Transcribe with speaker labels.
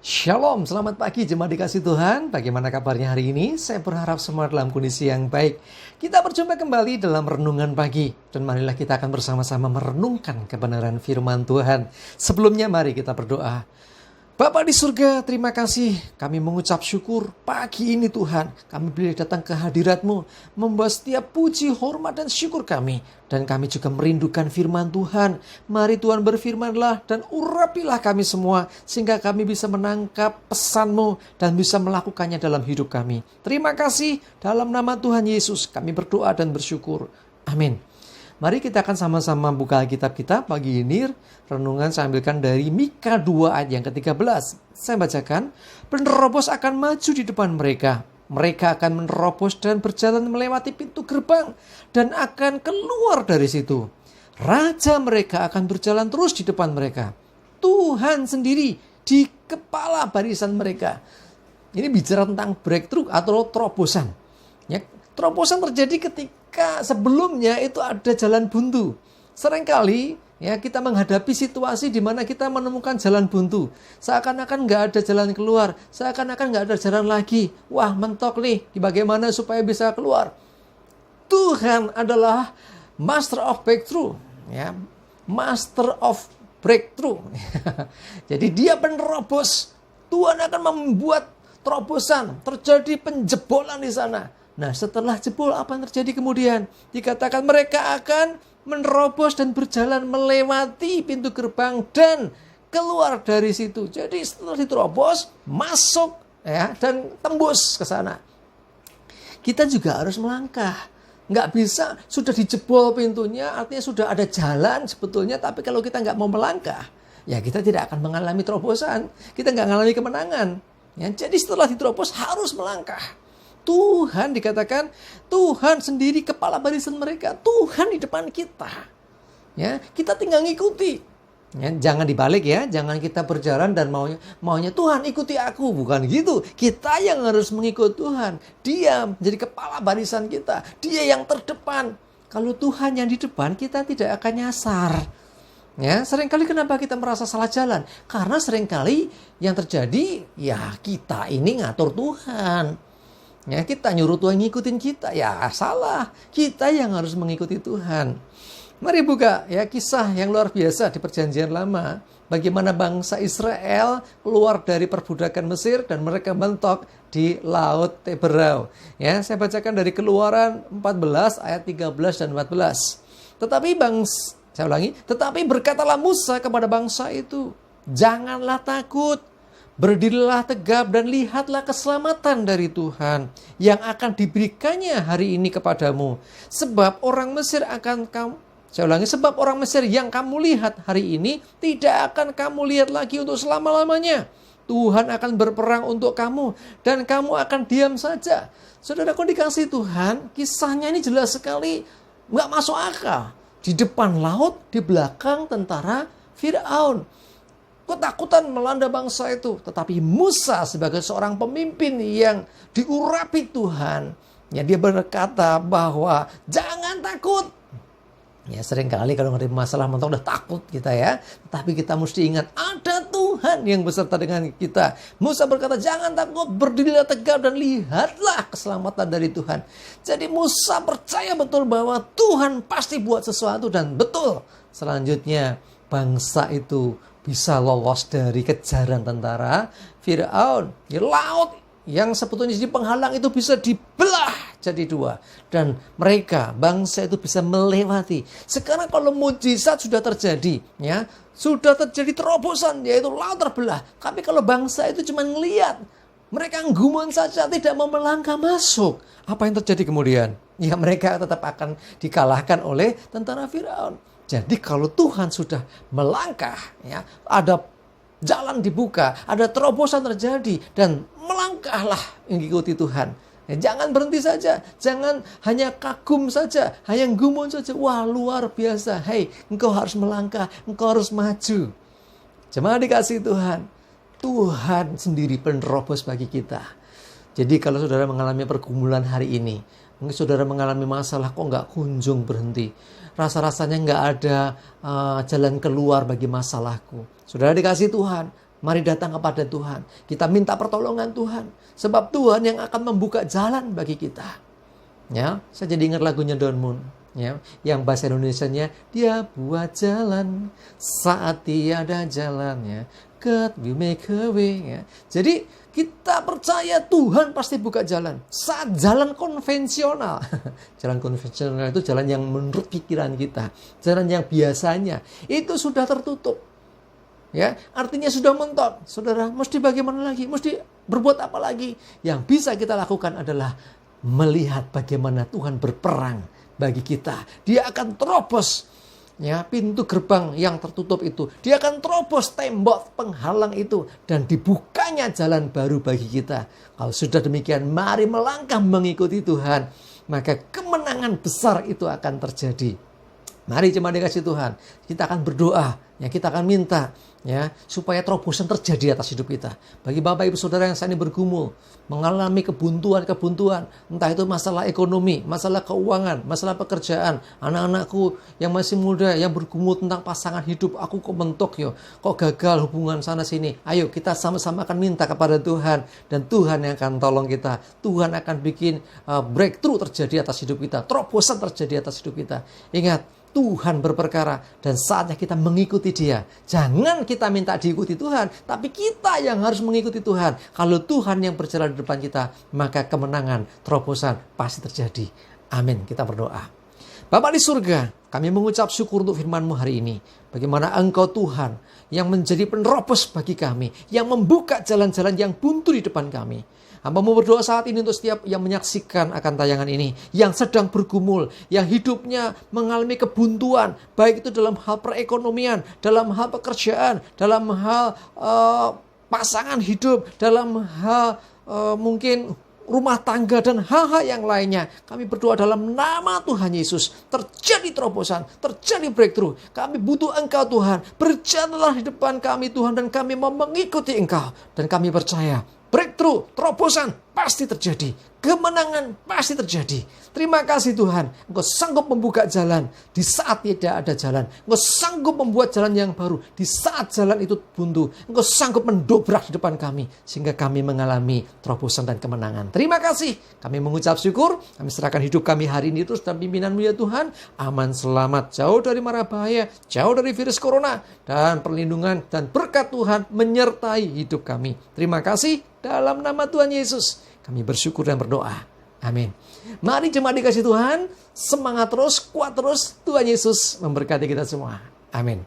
Speaker 1: Shalom, selamat pagi jemaat dikasih Tuhan. Bagaimana kabarnya hari ini? Saya berharap semua dalam kondisi yang baik. Kita berjumpa kembali dalam renungan pagi. Dan marilah kita akan bersama-sama merenungkan kebenaran firman Tuhan. Sebelumnya mari kita berdoa. Bapa di surga, terima kasih. Kami mengucap syukur pagi ini Tuhan. Kami boleh datang ke hadirat-Mu, membawa setiap puji, hormat, dan syukur kami. Dan kami juga merindukan firman Tuhan. Mari Tuhan berfirmanlah dan urapilah kami semua. Sehingga kami bisa menangkap pesan-Mu dan bisa melakukannya dalam hidup kami. Terima kasih. Dalam nama Tuhan Yesus kami berdoa dan bersyukur. Amin. Mari kita akan sama-sama buka Alkitab kita pagi ini. Renungan saya ambilkan dari Mika 2 ayat yang ke-13. Saya bacakan. Penerobos akan maju di depan mereka. Mereka akan menerobos dan berjalan melewati pintu gerbang. Dan akan keluar dari situ. Raja mereka akan berjalan terus di depan mereka. Tuhan sendiri di kepala barisan mereka. Ini bicara tentang breakthrough atau terobosan. Ya, terobosan terjadi ketika sebelumnya itu ada jalan buntu. Seringkali ya kita menghadapi situasi di mana kita menemukan jalan buntu. Seakan-akan nggak ada jalan keluar. Seakan-akan nggak ada jalan lagi. Wah, mentok nih. Bagaimana supaya bisa keluar? Tuhan adalah master of breakthrough. Ya, master of breakthrough. Jadi dia penerobos. Tuhan akan membuat terobosan. Terjadi penjebolan di sana. Nah, setelah jebol apa yang terjadi kemudian? Dikatakan mereka akan menerobos dan berjalan melewati pintu gerbang dan keluar dari situ. Jadi setelah diterobos, masuk ya dan tembus ke sana. Kita juga harus melangkah. Nggak bisa sudah dijebol pintunya, artinya sudah ada jalan sebetulnya, tapi kalau kita nggak mau melangkah, ya kita tidak akan mengalami terobosan. Kita nggak mengalami kemenangan. Ya, jadi setelah diterobos harus melangkah. Tuhan dikatakan, Tuhan sendiri kepala barisan mereka. Tuhan di depan kita. Ya, kita tinggal ngikuti. Ya, jangan dibalik ya. Jangan kita berjalan dan maunya Tuhan ikuti aku. Bukan gitu. Kita yang harus mengikut Tuhan. Dia menjadi kepala barisan kita. Dia yang terdepan. Kalau Tuhan yang di depan, kita tidak akan nyasar. Ya, seringkali kenapa kita merasa salah jalan? Karena seringkali yang terjadi, ya kita ini ngatur Tuhan. Ya, kita nyuruh Tuhan ngikutin kita. Ya salah. Kita yang harus mengikuti Tuhan. Mari buka ya kisah yang luar biasa di Perjanjian Lama. Bagaimana bangsa Israel keluar dari perbudakan Mesir dan mereka mentok di Laut Teberau. Ya, saya bacakan dari Keluaran 14 ayat 13 dan 14. Tetapi berkatalah Musa kepada bangsa itu, janganlah takut. Berdirilah tegap dan lihatlah keselamatan dari Tuhan yang akan diberikannya hari ini kepadamu. Sebab orang Mesir sebab orang Mesir yang kamu lihat hari ini tidak akan kamu lihat lagi untuk selama-lamanya. Tuhan akan berperang untuk kamu dan kamu akan diam saja. Saudaraku dikasih Tuhan, kisahnya ini jelas sekali, nggak masuk akal. Di depan laut, di belakang tentara Firaun. Ketakutan melanda bangsa itu. Tetapi Musa sebagai seorang pemimpin yang diurapi Tuhan, ya dia berkata bahwa jangan takut. Ya seringkali kalau menghadapi masalah mentok udah takut kita ya. Tetapi kita mesti ingat ada Tuhan yang beserta dengan kita. Musa berkata jangan takut, berdirilah tegap dan lihatlah keselamatan dari Tuhan. Jadi Musa percaya betul bahwa Tuhan pasti buat sesuatu dan betul. Selanjutnya bangsa itu bisa lolos dari kejaran tentara Firaun. Ya, laut yang sebetulnya jadi penghalang itu bisa dibelah jadi dua. Dan mereka, bangsa itu bisa melewati. Sekarang kalau mujizat sudah terjadi, ya sudah terjadi terobosan, yaitu laut terbelah. Tapi kalau bangsa itu cuma ngelihat, mereka nggumun saja, tidak mau melangkah masuk. Apa yang terjadi kemudian? Ya mereka tetap akan dikalahkan oleh tentara Firaun. Jadi kalau Tuhan sudah melangkah, ya ada jalan dibuka, ada terobosan terjadi dan melangkahlah mengikuti Tuhan. Ya, jangan berhenti saja, jangan hanya kagum saja, hanya gumun saja. Wah luar biasa, hei engkau harus melangkah, engkau harus maju. Jemaat dikasih Tuhan, Tuhan sendiri penerobos bagi kita. Jadi kalau saudara mengalami pergumulan hari ini, mungkin saudara mengalami masalah kok nggak kunjung berhenti. Rasa-rasanya nggak ada jalan keluar bagi masalahku. Saudara dikasih Tuhan, Mari datang kepada Tuhan. Kita minta pertolongan Tuhan. Sebab Tuhan yang akan membuka jalan bagi kita. Ya, saya jadi ingat lagunya Don Moon. Ya, yang bahasa Indonesianya, dia buat jalan saat tiada jalan. Ya. God will make a way. Ya. Jadi kita percaya Tuhan pasti buka jalan. Saat jalan konvensional. Jalan konvensional itu jalan yang menurut pikiran kita. Jalan yang biasanya itu sudah tertutup. Ya, artinya sudah mentok. Saudara, mesti bagaimana lagi? Mesti berbuat apa lagi? Yang bisa kita lakukan adalah melihat bagaimana Tuhan berperang bagi kita. Dia akan terobos ya pintu gerbang yang tertutup itu. Dia akan terobos tembok penghalang itu dan dibukanya jalan baru bagi kita. Kalau sudah demikian, mari melangkah mengikuti Tuhan, maka kemenangan besar itu akan terjadi. Mari jemaat dikasih Tuhan, kita akan berdoa, ya kita akan minta ya supaya terobosan terjadi atas hidup kita. Bagi Bapak Ibu Saudara yang saat ini bergumul, mengalami kebuntuan, entah itu masalah ekonomi, masalah keuangan, masalah pekerjaan, anak-anakku yang masih muda yang bergumul tentang pasangan hidup, aku kok mentok yo, kok gagal hubungan sana sini. Ayo kita sama-sama akan minta kepada Tuhan dan Tuhan yang akan tolong kita. Tuhan akan bikin breakthrough terjadi atas hidup kita, terobosan terjadi atas hidup kita. Ingat, Tuhan berperkara dan saatnya kita mengikuti Dia. Jangan kita minta diikuti Tuhan, tapi kita yang harus mengikuti Tuhan. Kalau Tuhan yang berjalan di depan kita, maka kemenangan, terobosan pasti terjadi. Amin. Kita berdoa. Bapa di surga, kami mengucap syukur untuk firman-Mu hari ini. Bagaimana Engkau Tuhan yang menjadi penerobos bagi kami, yang membuka jalan-jalan yang buntu di depan kami. Hamba mau berdoa saat ini untuk setiap yang menyaksikan akan tayangan ini, yang sedang bergumul, yang hidupnya mengalami kebuntuan, baik itu dalam hal perekonomian, dalam hal pekerjaan, dalam hal pasangan hidup, dalam hal mungkin rumah tangga dan hal-hal yang lainnya. Kami berdoa dalam nama Tuhan Yesus, terjadi terobosan, terjadi breakthrough. Kami butuh Engkau Tuhan, berjalanlah di depan kami Tuhan, dan kami mau mengikuti Engkau, dan kami percaya breakthrough, terobosan pasti terjadi. Kemenangan pasti terjadi. Terima kasih Tuhan. Engkau sanggup membuka jalan di saat tidak ada jalan. Engkau sanggup membuat jalan yang baru di saat jalan itu buntu. Engkau sanggup mendobrak di depan kami sehingga kami mengalami terobosan dan kemenangan. Terima kasih. Kami mengucap syukur. Kami serahkan hidup kami hari ini terus dalam pimpinan-Mu ya Tuhan. Aman, selamat, jauh dari mara bahaya, jauh dari virus corona, dan perlindungan dan berkat Tuhan menyertai hidup kami. Terima kasih. Dalam nama Tuhan Yesus, kami bersyukur dan berdoa. Amin. Mari jemaat dikasih Tuhan, semangat terus, kuat terus. Tuhan Yesus memberkati kita semua. Amin.